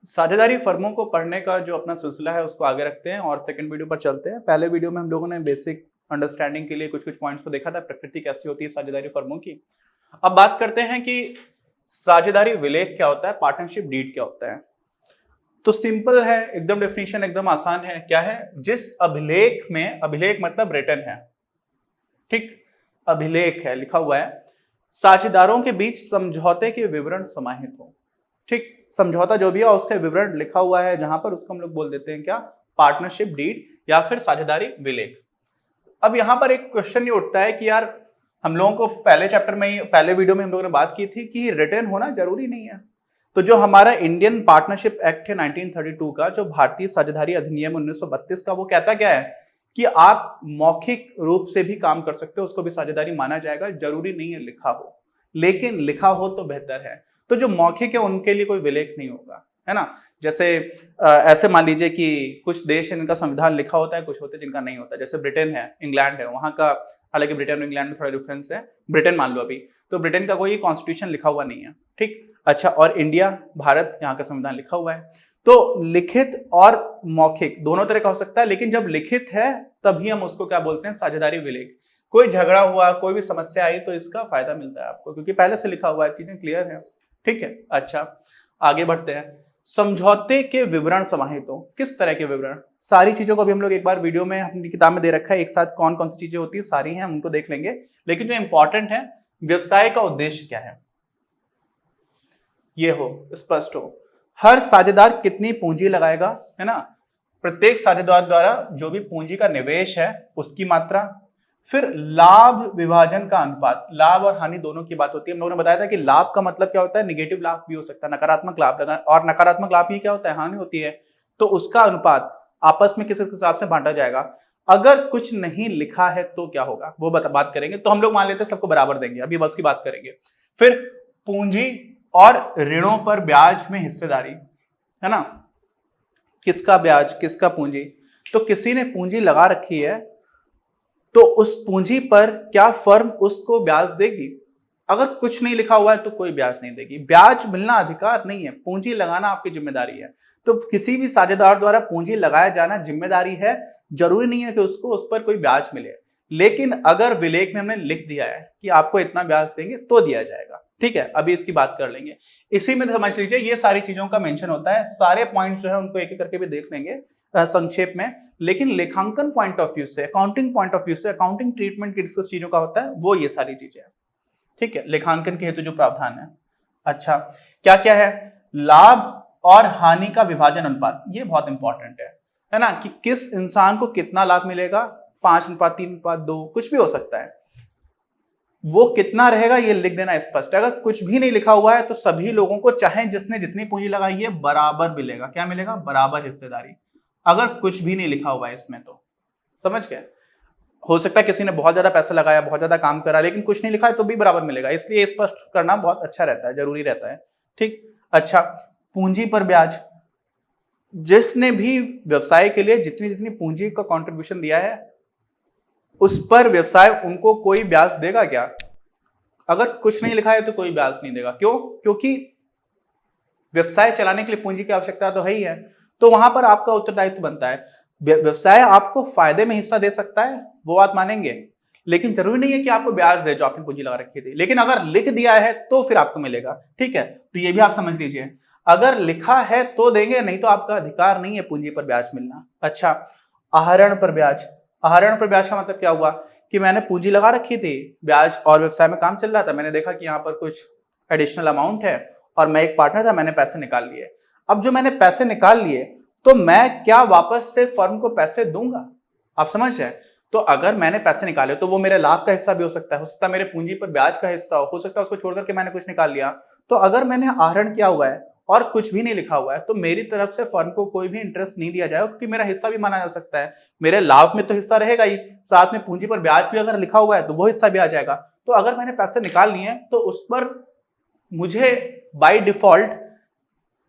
साझेदारी फर्मों को पढ़ने का जो अपना सिलसिला है उसको आगे रखते हैं और सेकंड वीडियो पर चलते हैं। पहले वीडियो में हम लोगों ने बेसिक अंडरस्टैंडिंग के लिए कुछ कुछ पॉइंट्स को देखा था, प्रकृति कैसी होती है साझेदारी फर्मों की। अब बात करते हैं कि साझेदारी विलेख क्या होता है, पार्टनरशिप डीड क्या होता है। तो सिंपल है एकदम, डेफिनेशन एकदम आसान है। क्या है? जिस अभिलेख में, अभिलेख मतलब रिटन है, ठीक, अभिलेख है, लिखा हुआ है, साझेदारों के बीच समझौते के विवरण समाहित हो। ठीक, समझौता जो भी है उसका विवरण लिखा हुआ है जहां पर, उसको हम लोग बोल देते हैं क्या? पार्टनरशिप डीड या फिर साझेदारी विलेख। अब यहां पर एक क्वेश्चन ये उठता है कि यार हम लोगों को पहले चैप्टर में ही, पहले वीडियो में हम लोगों ने बात की थी कि रिटर्न होना जरूरी नहीं है। तो जो हमारा इंडियन पार्टनरशिप एक्ट है 1932 का, जो भारतीय साझेदारी अधिनियम 1932 का, वो कहता क्या है कि आप मौखिक रूप से भी काम कर सकते हो, उसको भी साझेदारी माना जाएगा, जरूरी नहीं है लिखा हो, लेकिन लिखा हो तो बेहतर है। तो जो मौखिक है उनके लिए कोई विलेख नहीं होगा, है ना। जैसे ऐसे मान लीजिए कि कुछ देश है जिनका संविधान लिखा होता है, कुछ होते हैं जिनका नहीं होता। जैसे ब्रिटेन है, इंग्लैंड है, वहां का, हालांकि ब्रिटेन और इंग्लैंड में थोड़ा डिफरेंस है। ब्रिटेन मान लो अभी, तो ब्रिटेन का कोई कॉन्स्टिट्यूशन लिखा हुआ नहीं है, ठीक। अच्छा, और इंडिया, भारत, यहाँ का संविधान लिखा हुआ है। तो लिखित और मौखिक दोनों तरह का हो सकता है, लेकिन जब लिखित है तभी हम उसको क्या बोलते हैं? साझेदारी विलेख। कोई झगड़ा हुआ, कोई भी समस्या आई तो इसका फायदा मिलता है आपको, क्योंकि पहले से लिखा हुआ है, चीजें क्लियर है, ठीक है। अच्छा, आगे बढ़ते हैं। समझौते के विवरण समाहित हो। किस तरह के विवरण? सारी चीजों को भी हम लोग एक बार वीडियो में अपनी किताब में दे रखा है, एक साथ कौन कौन सी चीजें होती है, सारी हैं, हम उनको देख लेंगे। लेकिन जो इंपॉर्टेंट है, व्यवसाय का उद्देश्य क्या है, ये हो, स्पष्ट हो। हर साझेदार कितनी पूंजी लगाएगा, है ना। प्रत्येक साझेदार द्वारा जो भी पूंजी का निवेश है उसकी मात्रा, फिर लाभ विभाजन का अनुपात। लाभ और हानि दोनों की बात होती है। हम लोगों ने बताया था कि लाभ का मतलब क्या होता है? निगेटिव लाभ भी हो सकता है, नकारात्मक लाभ, और नकारात्मक लाभ ही क्या होता है? हानि होती है। तो उसका अनुपात आपस में किस हिसाब से बांटा जाएगा। अगर कुछ नहीं लिखा है तो क्या होगा, वो बात करेंगे। तो हम लोग मान लेते हैं सबको बराबर देंगे, अभी बस की बात करेंगे। फिर पूंजी और ऋणों पर ब्याज में हिस्सेदारी, है ना। किसका ब्याज, किसका पूंजी? तो किसी ने पूंजी लगा रखी है तो उस पूंजी पर क्या फर्म उसको ब्याज देगी? अगर कुछ नहीं लिखा हुआ है तो कोई ब्याज नहीं देगी। ब्याज मिलना अधिकार नहीं है, पूंजी लगाना आपकी जिम्मेदारी है। तो किसी भी साझेदार द्वारा पूंजी लगाया जाना जिम्मेदारी है, जरूरी नहीं है कि उसको उस पर कोई ब्याज मिले। लेकिन अगर विलेख में हमने लिख दिया है कि आपको इतना ब्याज देंगे तो दिया जाएगा, ठीक है। अभी इसकी बात कर लेंगे। इसी में समझ लीजिए ये सारी चीजों का मेंशन होता है। सारे पॉइंट्स जो है उनको एक एक करके भी देख लेंगे संक्षेप में। लेकिन लेखांकन पॉइंट ऑफ व्यू से, अकाउंटिंग पॉइंट ऑफ व्यू से, अकाउंटिंग ट्रीटमेंट किस चीजों का होता है, वो ये सारी चीजें हैं, ठीक है। लेखांकन के हेतु जो प्रावधान है। अच्छा, क्या क्या है? लाभ और हानि का विभाजन अनुपात, ये बहुत इंपॉर्टेंट है ना, कि किस इंसान को कितना लाभ मिलेगा। 5:3:2 कुछ भी हो सकता है, वो कितना रहेगा ये लिख देना स्पष्ट। अगर कुछ भी नहीं लिखा हुआ है तो सभी लोगों को, चाहे जिसने जितनी पूंजी लगाई है, बराबर मिलेगा। क्या मिलेगा? बराबर हिस्सेदारी। अगर कुछ भी नहीं लिखा हुआ है इसमें तो समझ गए। हो सकता है किसी ने बहुत ज्यादा पैसा लगाया, बहुत ज्यादा काम करा, लेकिन कुछ नहीं लिखा है तो भी बराबर मिलेगा। इसलिए स्पष्ट करना बहुत अच्छा रहता है, जरूरी रहता है, ठीक। अच्छा, पूंजी पर ब्याज। जिसने भी व्यवसाय के लिए जितनी जितनी पूंजी का कंट्रीब्यूशन दिया है उस पर व्यवसाय उनको कोई ब्याज देगा क्या? अगर कुछ नहीं लिखा है तो कोई ब्याज नहीं देगा। क्यों? क्योंकि व्यवसाय चलाने के लिए पूंजी की आवश्यकता तो है ही है। तो वहां पर आपका उत्तरदायित्व बनता है। व्यवसाय आपको फायदे में हिस्सा दे सकता है, वो बात मानेंगे, लेकिन जरूरी नहीं है कि आपको ब्याज दे जो आपने पूंजी लगा रखी थी। लेकिन अगर लिख दिया है तो फिर आपको मिलेगा, ठीक है। तो ये भी आप समझ लीजिए, अगर लिखा है तो देंगे, नहीं तो आपका अधिकार नहीं है पूंजी पर ब्याज मिलना। अच्छा, आहरण पर ब्याज। आहरण पर ब्याज का मतलब क्या हुआ कि मैंने पूंजी लगा रखी थी, ब्याज, और व्यवसाय में काम चल रहा था, मैंने देखा कि यहाँ पर कुछ एडिशनल अमाउंट है और मैं एक पार्टनर था, मैंने पैसे निकाल लिए। अब जो मैंने पैसे निकाल लिए तो मैं क्या वापस से फर्म को पैसे दूंगा? आप समझ जाए। तो अगर मैंने पैसे निकाले तो वो मेरे लाभ का हिस्सा भी हो सकता है मेरे पूंजी पर ब्याज का हिस्सा हो सकता है उसको छोड़ करके मैंने कुछ निकाल लिया। तो अगर मैंने आहरण किया हुआ है और कुछ भी नहीं लिखा हुआ है तो मेरी तरफ से फर्म को कोई भी इंटरेस्ट नहीं दिया जाएगा, क्योंकि मेरा हिस्सा भी माना जा सकता है। मेरे लाभ में तो हिस्सा रहेगा ही, साथ में पूंजी पर ब्याज भी अगर लिखा हुआ है तो वो हिस्सा भी आ जाएगा। तो अगर मैंने पैसे निकाल लिए तो उस पर मुझे बाय डिफॉल्ट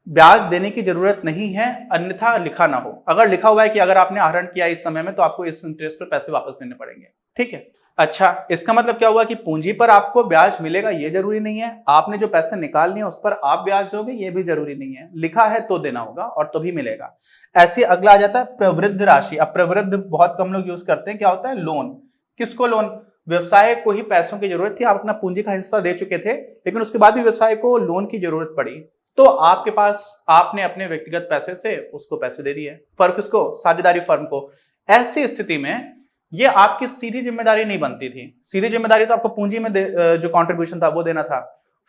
ब्याज देने की जरूरत नहीं है अन्यथा लिखा ना हो। अगर लिखा हुआ है कि अगर आपने आहरण किया इस समय में तो आपको इस इंटरेस्ट पर पैसे वापस देने पड़ेंगे, ठीक है। अच्छा, इसका मतलब क्या हुआ कि पूंजी पर आपको ब्याज मिलेगा ये जरूरी नहीं है, आपने जो पैसे निकालने हैं उस पर आप ब्याज दोगे ये भी जरूरी नहीं है, लिखा है तो देना होगा और तभी मिलेगा। ऐसे अगला आ जाता है प्रवृद्ध राशि। अब प्रवृद्ध बहुत कम लोग यूज करते हैं, क्या होता है? लोन। किसको लोन? व्यवसाय को ही पैसों की जरूरत थी, आप अपना पूंजी का हिस्सा दे चुके थे लेकिन उसके बाद भी व्यवसाय को लोन की जरूरत पड़ी तो आपके पास आपने अपने व्यक्तिगत पैसे से उसको पैसे दे दिए, फर्क किसको? साझेदारी फर्म को। ऐसी स्थिति में ये आपकी सीधी जिम्मेदारी नहीं बनती थी, सीधी जिम्मेदारी तो आपको पूंजी में जो कंट्रीब्यूशन था वो देना था,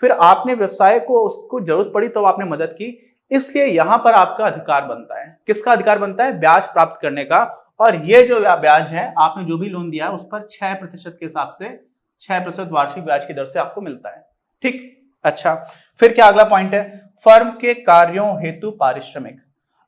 फिर आपने व्यवसाय को उसको जरूरत पड़ी तो आपने मदद की, इसलिए यहां पर आपका अधिकार बनता है। किसका अधिकार बनता है? ब्याज प्राप्त करने का। और ये जो ब्याज है आपने जो भी लोन दिया है उस पर 6% के हिसाब से 6% वार्षिक ब्याज की दर से आपको मिलता है, ठीक। अच्छा, फिर क्या अगला पॉइंट है? फर्म के कार्यों हेतु पारिश्रमिक।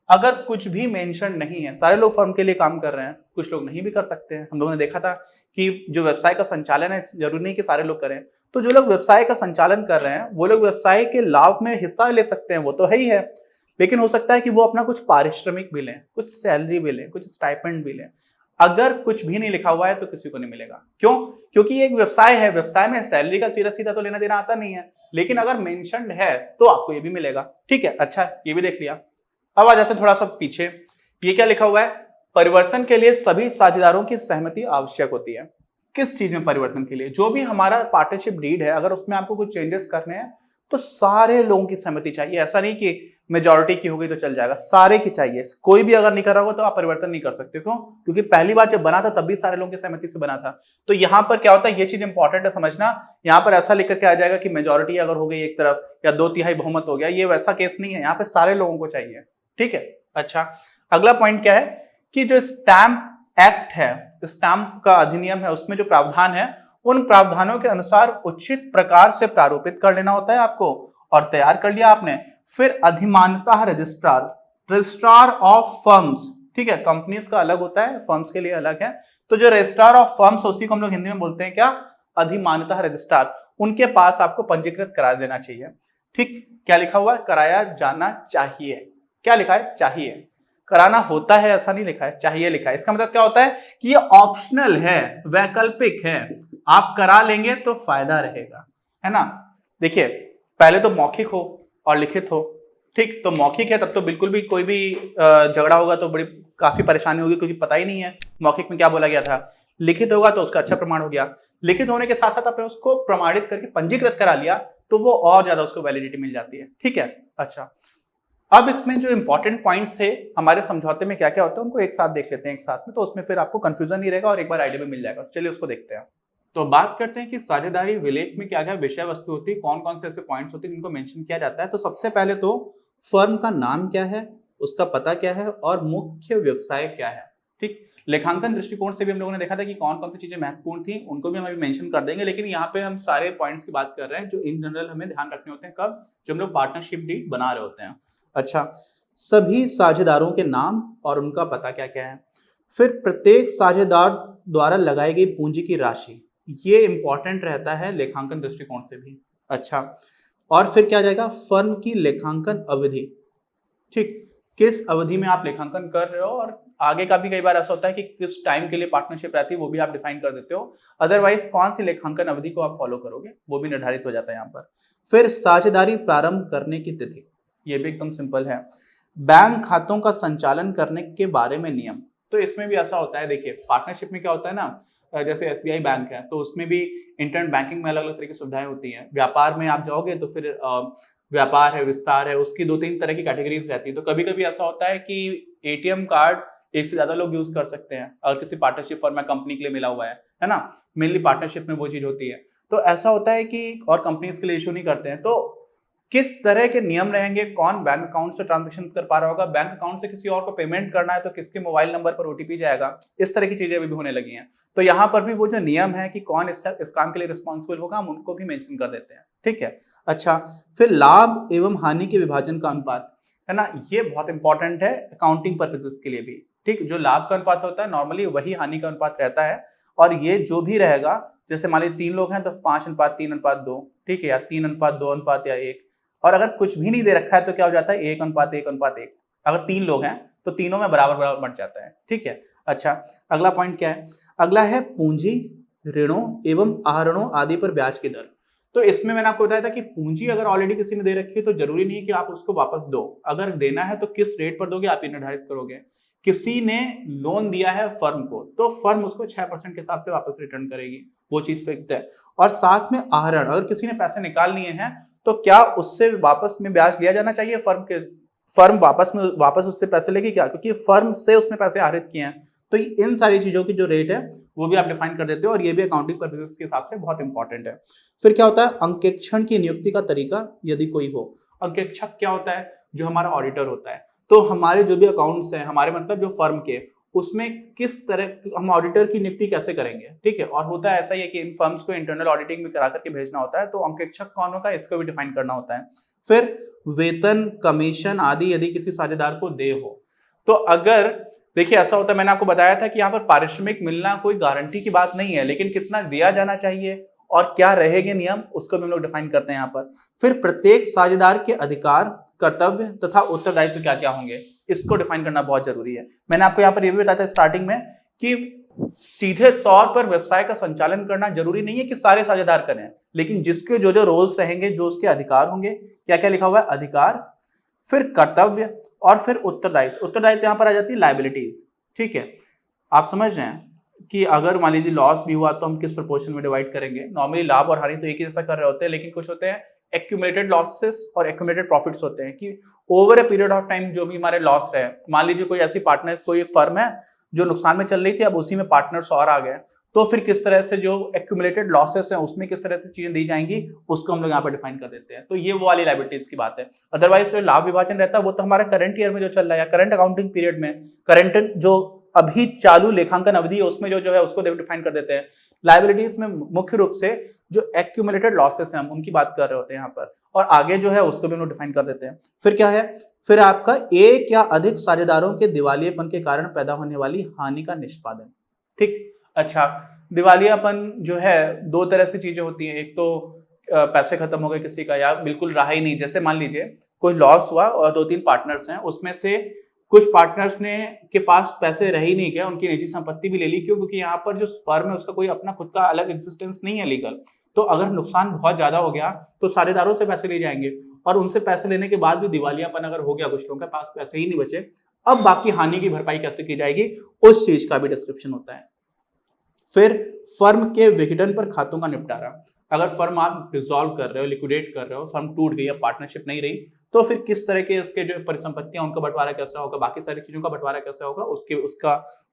अगर कुछ भी मेंशन नहीं है, सारे लोग फर्म के लिए काम कर रहे हैं, कुछ लोग नहीं भी कर सकते हैं। हम लोगों ने देखा था कि जो व्यवसाय का संचालन है जरूरी नहीं कि सारे लोग करें, तो जो लोग व्यवसाय का संचालन कर रहे हैं वो लोग व्यवसाय के लाभ में हिस्सा ले सकते हैं, वो तो है ही है, लेकिन हो सकता है कि वो अपना कुछ पारिश्रमिक भी लें, कुछ सैलरी भी लें, कुछ स्टाइपेंड भी लें। अगर कुछ भी नहीं लिखा हुआ है तो किसी को नहीं मिलेगा। क्यों? क्योंकि ये एक व्यवसाय है, व्यवसाय में सैलरी का सीधा सीधा तो लेना देना आता नहीं है, लेकिन अगर मेंशन्ड है तो आपको ये भी मिलेगा, ठीक है। अच्छा, ये भी देख लिया। अब आ जाते हैं थोड़ा सा पीछे, ये क्या लिखा हुआ है? परिवर्तन के लिए सभी साझेदारों की सहमति आवश्यक होती है। किस चीज में परिवर्तन के लिए? जो भी हमारा पार्टनरशिप डीड है अगर उसमें आपको कुछ चेंजेस करने हैं तो सारे लोगों की सहमति चाहिए। ऐसा नहीं कि मेजॉरिटी की हो गई तो चल जाएगा, सारे की चाहिए। कोई भी अगर नहीं कर रहा होगा तो आप परिवर्तन नहीं कर सकते। क्यों? क्योंकि पहली बार जब बना था तब भी सारे लोगों की सहमति से बना था। तो यहां पर क्या होता है, ये चीज इंपॉर्टेंट है समझना। यहां पर ऐसा लिख करके आ जाएगा कि मेजॉरिटी अगर हो गई एक तरफ या 2/3 बहुमत हो गया, ये वैसा केस नहीं है, यहाँ पे सारे लोगों को चाहिए, ठीक है। अच्छा, अगला पॉइंट क्या है कि जो स्टैम्प एक्ट है, स्टैम्प का अधिनियम है, उसमें जो प्रावधान है उन प्रावधानों के अनुसार उचित प्रकार से प्रारूपित कर लेना होता है आपको, और तैयार कर लिया आपने, फिर अधिमानतः रजिस्ट्रार ऑफ फर्म्स, ठीक है। कंपनीज का अलग होता है, फर्म्स के लिए अलग है। तो जो रजिस्ट्रार ऑफ फर्म्स उसी को हम लोग हिंदी में बोलते हैं क्या? अधिमानतः रजिस्ट्रार। उनके पास आपको पंजीकृत करा देना चाहिए, ठीक। क्या लिखा हुआ है? कराया जाना चाहिए। क्या लिखा है? चाहिए। कराना होता है ऐसा नहीं लिखा है, चाहिए लिखा है। इसका मतलब क्या होता है कि ये ऑप्शनल है, वैकल्पिक है, आप करा लेंगे तो फायदा रहेगा, है ना। देखिए, पहले तो मौखिक हो और लिखित हो, ठीक। तो मौखिक है तब तो बिल्कुल भी कोई भी झगड़ा होगा तो बड़ी काफी परेशानी होगी क्योंकि पता ही नहीं है मौखिक में क्या बोला गया था। लिखित होगा तो उसका अच्छा प्रमाण हो गया। लिखित होने के साथ साथ आपने उसको प्रमाणित करके पंजीकृत करा लिया तो वो और ज्यादा उसको वैलिडिटी मिल जाती है, ठीक है। अच्छा, अब इसमें जो इंपॉर्टेंट पॉइंट्स थे हमारे समझौते में क्या क्या होता है उनको एक साथ देख लेते हैं एक साथ में, तो उसमें फिर आपको कंफ्यूजन नहीं रहेगा और एक बार आइडिया भी मिल जाएगा। चलिए उसको देखते हैं। तो बात करते हैं कि साझेदारी विलेख में क्या क्या विषय वस्तु होती है, कौन कौन से ऐसे पॉइंट्स होते हैं जिनको मेंशन किया जाता है। तो सबसे पहले तो फर्म का नाम क्या है, उसका पता क्या है और मुख्य व्यवसाय क्या है, ठीक। लेखांकन दृष्टिकोण से भी हम लोगों ने देखा था कि कौन कौन सी चीजें महत्वपूर्ण थी, उनको भी हम अभी मेंशन कर देंगे, लेकिन यहाँ पे हम सारे पॉइंट्स की बात कर रहे हैं जो इन जनरल हमें ध्यान रखने होते हैं कब, जब हम लोग पार्टनरशिप डीड बना रहे होते हैं। अच्छा, सभी साझेदारों के नाम और उनका पता क्या क्या है, फिर प्रत्येक साझेदार द्वारा लगाई गई पूंजी की राशि, ये इंपॉर्टेंट रहता है लेखांकन दृष्टिकोण से भी। अच्छा, और फिर क्या जाएगा, फर्म की लेखांकन अवधि, ठीक, किस अवधि में आप लेखांकन कर रहे हो, और आगे का भी कई बार ऐसा होता है कि किस टाइम के लिए पार्टनरशिप रहती है वो भी आप डिफाइन कर देते हो। अदरवाइज कौन सी लेखांकन अवधि को आप फॉलो करोगे वो भी निर्धारित हो जाता है यहाँ पर। फिर साझेदारी प्रारंभ करने की तिथि, ये भी एकदम सिंपल है। बैंक खातों का संचालन करने के बारे में नियम, तो इसमें भी ऐसा होता है, देखिए पार्टनरशिप में क्या होता है ना, जैसे SBI बैंक है तो उसमें भी इंटरनेट बैंकिंग में अलग अलग तरह की सुविधाएं होती हैं। व्यापार में आप जाओगे तो फिर व्यापार है, विस्तार है, उसकी 2-3 तरह की कैटेगरीज रहती है। तो कभी कभी ऐसा होता है कि ATM कार्ड एक से ज्यादा लोग यूज कर सकते हैं और किसी पार्टनरशिप फर्म या कंपनी के लिए मिला हुआ है ना, मेनली पार्टनरशिप में वो चीज होती है। तो ऐसा होता है कि और कंपनीज के लिए इशू नहीं करते हैं। तो किस तरह के नियम रहेंगे, कौन बैंक अकाउंट से ट्रांजेक्शन कर पा रहा होगा, बैंक अकाउंट से किसी और को पेमेंट करना है तो किसके मोबाइल नंबर पर OTP जाएगा, इस तरह की चीजें भी होने लगी हैं। तो यहाँ पर भी वो जो नियम है कि कौन इस काम के लिए रिस्पॉन्सिबल होगा हम उनको भी मेंशन कर देते हैं, ठीक है। अच्छा, फिर लाभ एवं हानि के विभाजन का अनुपात, है ना, ये बहुत इंपॉर्टेंट है अकाउंटिंग पर्पसेस के लिए भी, ठीक। जो लाभ का अनुपात होता है नॉर्मली वही हानि का अनुपात रहता है, और ये जो भी रहेगा, जैसे मान लीजिए 3 लोग हैं तो 5:3:2, ठीक है, या 3:2:1, और अगर कुछ भी नहीं दे रखा है तो क्या हो जाता है 1:1:1। अगर 3 लोग हैं तो तीनों में बराबर बराबर बंट जाता है। ठीक है, अच्छा अगला पॉइंट क्या है, अगला है पूंजी, ऋणों एवं आहरणों आदि पर ब्याज की दर। तो इसमें मैंने आपको बताया था कि पूंजी अगर ऑलरेडी किसी ने दे रखी है तो जरूरी नहीं है कि आप उसको वापस दो, अगर देना है तो किस रेट पर दोगे आप ये निर्धारित करोगे। किसी ने लोन दिया है फर्म को तो फर्म उसको 6% के हिसाब से वापस रिटर्न करेगी, वो चीज फिक्स्ड है। और साथ में आहरण, अगर किसी ने पैसे निकाल लिए हैं तो क्या उससे वापस में ब्याज लिया जाना चाहिए फर्म वापस उससे पैसे लेगी क्या, क्योंकि फर्म से उसने पैसे आहरित किए हैं। तो इन सारी चीजों की जो रेट है वो भी आप डिफाइन कर देते हो और ये भी अकाउंटिंग पर्पसेस के हिसाब से बहुत इंपॉर्टेंट है। फिर क्या होता है, अंकेक्षण की नियुक्ति का तरीका यदि कोई हो। अंकेक्षक क्या होता है, जो हमारा ऑडिटर होता है। तो हमारे जो भी अकाउंट्स हैं, हमारे मतलब जो फर्म के, उसमें किस तरह हम ऑडिटर की नियुक्ति कैसे करेंगे। ठीक है, और होता है ऐसा ही है कि इन फर्म्स को इंटरनल ऑडिटिंग में करा करके भेजना होता है, तो अंकेक्षक कौन होगा इसको भी डिफाइन करना होता है। फिर वेतन, कमीशन आदि यदि किसी साझेदार को दे हो तो अगर देखिए ऐसा होता है, मैंने आपको बताया था कि यहाँ पर पारिश्रमिक मिलना कोई गारंटी की बात नहीं है, लेकिन कितना दिया जाना चाहिए और क्या रहेंगे नियम उसको भी हम लोग डिफाइन करते हैं यहाँ पर। फिर प्रत्येक साझेदार के अधिकार, कर्तव्य तथा उत्तरदायित्व क्या क्या होंगे इसको डिफाइन करना बहुत जरूरी है। मैंने आपको यहाँ पर ये भी बताया था स्टार्टिंग में कि सीधे तौर पर व्यवसाय का संचालन करना जरूरी नहीं है कि सारे साझेदार करें, लेकिन जिसके जो जो रोल्स रहेंगे, जो उसके अधिकार होंगे, क्या क्या लिखा हुआ है, अधिकार, फिर कर्तव्य और फिर उत्तरदायित्व। उत्तरदायित्व यहाँ पर आ जाती है लायबिलिटीज। ठीक है, आप समझ रहे हैं कि अगर मान लीजिए लॉस भी हुआ तो हम किस प्रोपोर्शन में डिवाइड करेंगे। नॉर्मली लाभ और हानि तो एक ही जैसा कर रहे होते हैं, लेकिन कुछ होते हैं एक्यूमुलेटेड लॉसेस और एक्यूमुलेटेड प्रॉफिट्स होते हैं कि over a period of time जो भी हमारे लॉस रहे, मान लीजिए कोई ऐसी पार्टनर, कोई फर्म है जो नुकसान में चल रही थी, अब उसी में पार्टनर्स और आ गए, तो फिर किस तरह से जो एक्यूमुलेटेड लॉसेस हैं उसमें किस तरह से चीजें दी जाएंगी उसको हम लोग यहाँ पर डिफाइन कर देते हैं। तो ये वो वाली लायबिलिटीज की बात है। अदरवाइज जो लाभ विभाजन रहता है वो तो हमारे करंट ईयर में जो चल रहा है या करंट अकाउंटिंग पीरियड में, करंट जो अभी चालू लेखांकन अवधि है उसमें जो है उसको डिफाइन कर देते हैं। लायबिलिटीज में मुख्य रूप से जो एक्यूमुलेटेड लॉसेस हैं हम उनकी बात कर रहे होते हैं यहाँ पर, और आगे जो है उसको भी हम लोग डिफाइन कर देते हैं। फिर क्या है, फिर आपका एक या अधिक साझेदारों के दिवालियेपन के कारण पैदा होने वाली हानि का निष्पादन। ठीक, अच्छा दिवालियापन जो है दो तरह से चीजें होती हैं, एक तो पैसे खत्म हो गए किसी का या बिल्कुल रहा ही नहीं। जैसे मान लीजिए कोई लॉस हुआ और 2-3 पार्टनर्स हैं, उसमें से कुछ पार्टनर्स ने के पास पैसे रह ही नहीं गए, उनकी निजी संपत्ति भी ले ली। क्यों? क्योंकि यहाँ पर जो फर्म है उसका कोई अपना खुद का अलग एग्जिस्टेंस नहीं है लीगल। तो अगर नुकसान बहुत ज्यादा हो गया तो साझेदारों से पैसे ले जाएंगे, और उनसे पैसे लेने के बाद भी दिवालियापन अगर हो गया, कुछ लोगों के पास पैसे ही नहीं बचे, अब बाकी हानि की भरपाई कैसे की जाएगी उस चीज का भी डिस्क्रिप्शन होता है। फिर फर्म के विघटन पर खातों का निपटारा। अगर फर्म आप डिसॉल्व कर रहे हो, लिक्विडेट कर रहे हो, फर्म टूट गई, अब पार्टनरशिप नहीं रही, तो फिर किस तरह के इसके जो परिसंपत्तियां उनका बंटवारा कैसा होगा, बाकी सारी चीजों का बंटवारा कैसा होगा,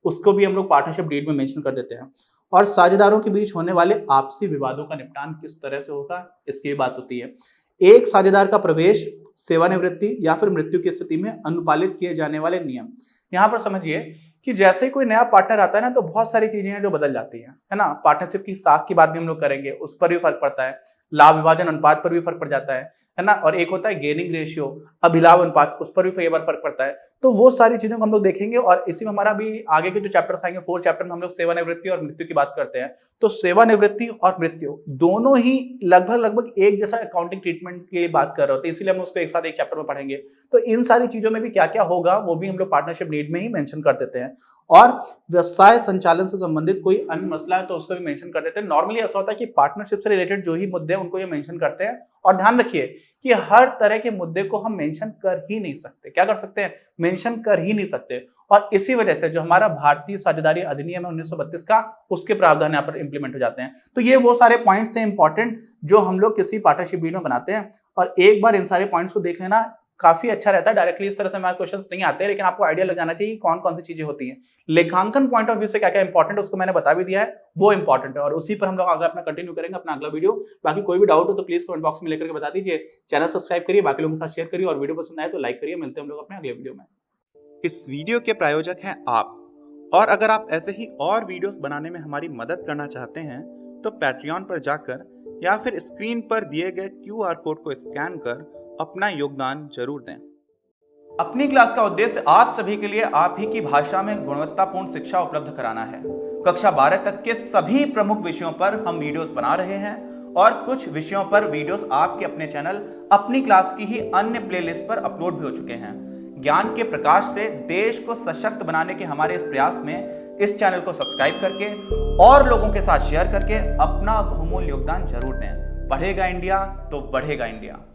उसको भी हम लोग पार्टनरशिप डीड में मेंशन कर देते हैं। और साझेदारों के बीच होने वाले आपसी विवादों का निपटान किस तरह से होगा इसकी भी बात होती है। एक साझेदार का प्रवेश, सेवानिवृत्ति या फिर मृत्यु की स्थिति में अनुपालित किए जाने वाले नियम। यहाँ पर समझिए कि जैसे ही कोई नया पार्टनर आता है ना, तो बहुत सारी चीजें हैं जो बदल जाती हैं, है ना। पार्टनरशिप की साख की बात भी हम लोग करेंगे, उस पर भी फर्क पड़ता है। लाभ विभाजन अनुपात पर भी फर्क पड़ जाता है ना। और एक होता है गेनिंग रेशियो, अभिलाभ अनुपात, उस पर भी कई बार फर्क पड़ता है। तो वो सारी चीजों को हम लोग देखेंगे, और इसी में हमारा भी आगे के जो चैप्टर्स आएंगे, 4 चैप्टर में हम लोग सेवानिवृत्ति और मृत्यु की बात करते हैं। तो सेवानिवृत्ति और मृत्यु दोनों ही लगभग एक जैसा अकाउंटिंग ट्रीटमेंट की बात कर रहे होते हैं, इसीलिए हम उसको एक साथ एक चैप्टर में पढ़ेंगे। तो इन सारी चीजों में भी क्या क्या होगा वो भी हम लोग पार्टनरशिप नीड में ही मेंशन कर देते हैं। और व्यवसाय संचालन से संबंधित कोई अन्य मसला है तो उसको भी मेंशन कर देते हैं। नॉर्मली ऐसा होता है कि पार्टनरशिप से रिलेटेड जो ही मुद्दे हैं उनको ये मेंशन करते हैं। और ध्यान रखिए कि हर तरह के मुद्दे को हम मेंशन कर ही नहीं सकते। क्या कर सकते हैं? मेंशन कर ही नहीं सकते। और इसी वजह से जो हमारा भारतीय साझेदारी अधिनियम है 1932 का, उसके प्रावधान यहाँ पर इंप्लीमेंट हो जाते हैं। तो ये वो सारे पॉइंट्स थे इंपॉर्टेंट जो हम लोग किसी पार्टनरशिप डीड में बनाते हैं, और एक बार इन सारे पॉइंट्स को देख लेना काफी अच्छा रहता है। डायरेक्टली इस तरह से हमारे क्वेश्चंस नहीं आते, लेकिन आपको आइडिया लग जाना चाहिए कौन कौन सी चीजें होती हैं। लेखांकन पॉइंट ऑफ व्यू से क्या क्या इंपॉर्टेंट है उसको मैंने बता भी दिया है, वो इंपॉर्टेंट है, और उसी पर हम लोग आगे अपना कंटिन्यू करेंगे अपना अगला वीडियो। बाकी कोई भी डाउट हो तो प्लीज कमेंट बॉक्स में लेकर के बता दीजिए। चैनल सब्सक्राइब करिए, बाकी लोगों के साथ शेयर करिए, और वीडियो पसंद आए तो लाइक करिए। मिलते हैं हम लोग अपने अगले वीडियो में। इस वीडियो के प्रायोजक हैं आप, और अगर आप ऐसे ही और वीडियोस बनाने में हमारी मदद करना चाहते हैं तो पैट्रियन पर जाकर या फिर स्क्रीन पर दिए गए QR कोड को स्कैन कर अपना योगदान जरूर दें। अपनी क्लास का उद्देश्य आप सभी के लिए आप ही की भाषा में गुणवत्तापूर्ण शिक्षा उपलब्ध कराना है। कक्षा 12 तक के सभी प्रमुख विषयों पर हम वीडियोस बना रहे हैं, और कुछ विषयों पर वीडियोस आपके अपने चैनल अपनी क्लास की ही अन्य प्लेलिस्ट पर अपलोड भी हो चुके हैं। ज्ञान के प्रकाश से देश को सशक्त बनाने के हमारे इस प्रयास में इस चैनल को सब्सक्राइब करके और लोगों के साथ शेयर करके अपना बहुमूल्य योगदान जरूर दें। पढ़ेगा इंडिया तो बढ़ेगा इंडिया।